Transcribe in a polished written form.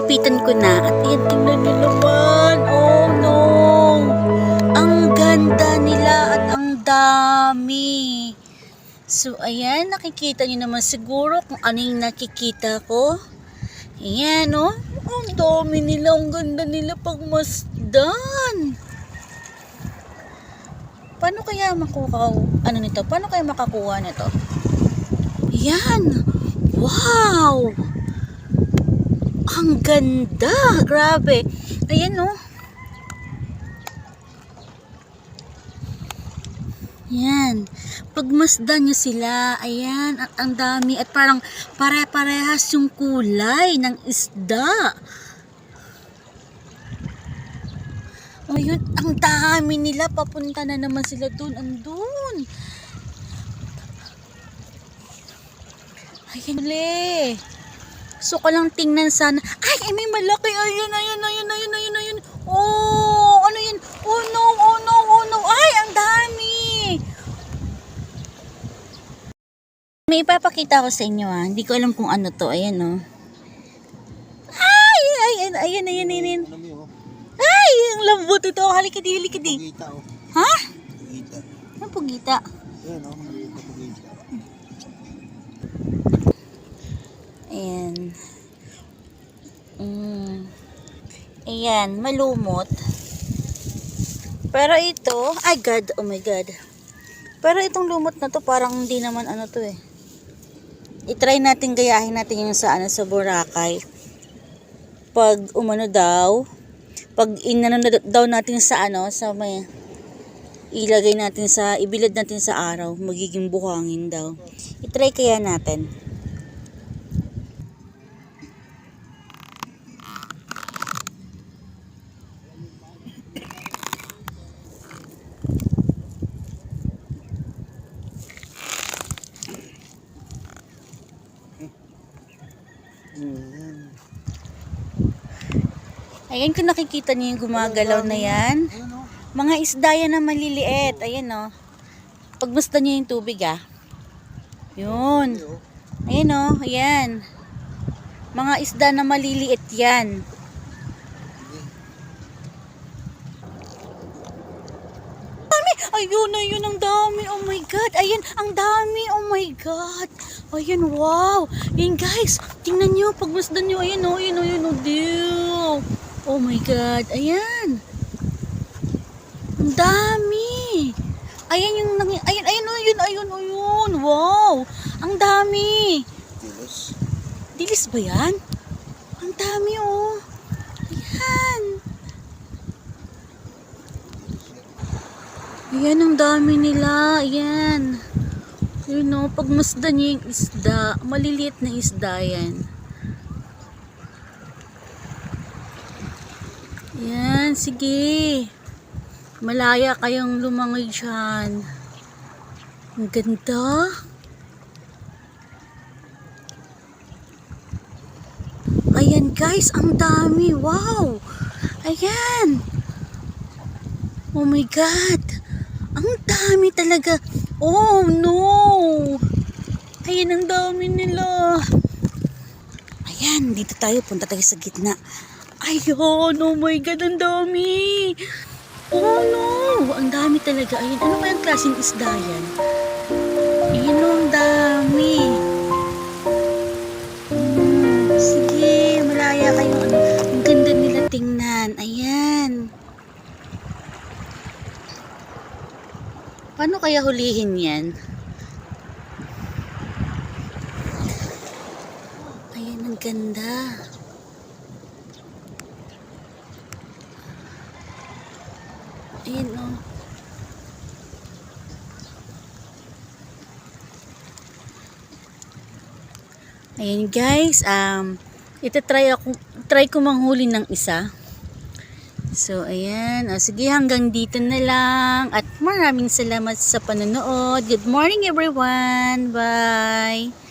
Nilapitan ko na at ayan, tingnan nyo naman. Oh no! Ang ganda nila at ang dami. So ayan, nakikita nyo naman siguro kung ano yung nakikita ko. Ayan oh, ang dami nila, ang ganda nila pagmasdan. Paano kaya Paano kaya makakuha nito? Ayan. Wow! Ang ganda! Grabe! Ayan oh. Ayan. Pagmasdan nyo sila, ayan, at ang dami. At parang pare-parehas yung kulay ng isda. O yun, ang dami nila. Papunta na naman sila dun. Andun. Ayan ulit. So ko lang tingnan sana. Ay, may malaki. Ayun. Oh, ano yun? Oh no. Ay, ang dami. May ipapakita ko sa inyo ah. Hindi ko alam kung ano to. Ayan oh. Ayan. Ay, ang lambot ito. Halika di. Pugita oh. Ha? Pugita. Ang pugita. Ayan oh, mga pugita. Ayan. Ayan, malumot. Pero ito, oh my god. Pero itong lumot na to parang hindi naman ano to eh. I-try natin, gayahin natin yung sa Boracay. Pag pag inano daw natin sa may ibilad natin sa araw, magiging buhangin daw. I-try kaya natin. Ayan, kung nakikita niyo yung gumagalaw na yan. Mga isda yan na maliliit. Ayan o. Pagmasdan niyo yung tubig ah. Yun. Ayan o. Ayan. Mga isda na maliliit yan. Ayun, ang dami. Oh my God. Ayan, ang dami. Oh my God. Ayan, wow. Ayan guys, tingnan nyo. Pagmasdan nyo. Ayan o. Oh my God. Ayan. Ang dami. Ayan. Wow. Ang dami. Dilis ba yan? Ang dami oh. Ayan. Ayan, ang dami nila. Ayan. Yun o, pagmasdan niyo yung isda. Maliliit na isda yan. Ayan, sige. Malaya kayong lumangoy dyan. Ang ganda. Ayan guys, ang dami. Wow. Ayan. Oh my God. Ang dami talaga. Oh no. Ayan, ang dami nila. Ayan, dito tayo. Punta tayo sa gitna. Ayun, oh my God, ang dami. Oh no. Ang dami talaga. Ayan, ano ba yung klaseng isda yan? Ayan, ang dami. Sige, malaya kayo. Ang ganda nila tingnan. Ayan. Paano kaya hulihin yan? Ayan, ang ganda. Ayan o. Oh. Ayan guys, try ko manghuli ng isa. So, ayan. O, sige, hanggang dito na lang. At maraming salamat sa panonood. Good morning, everyone. Bye!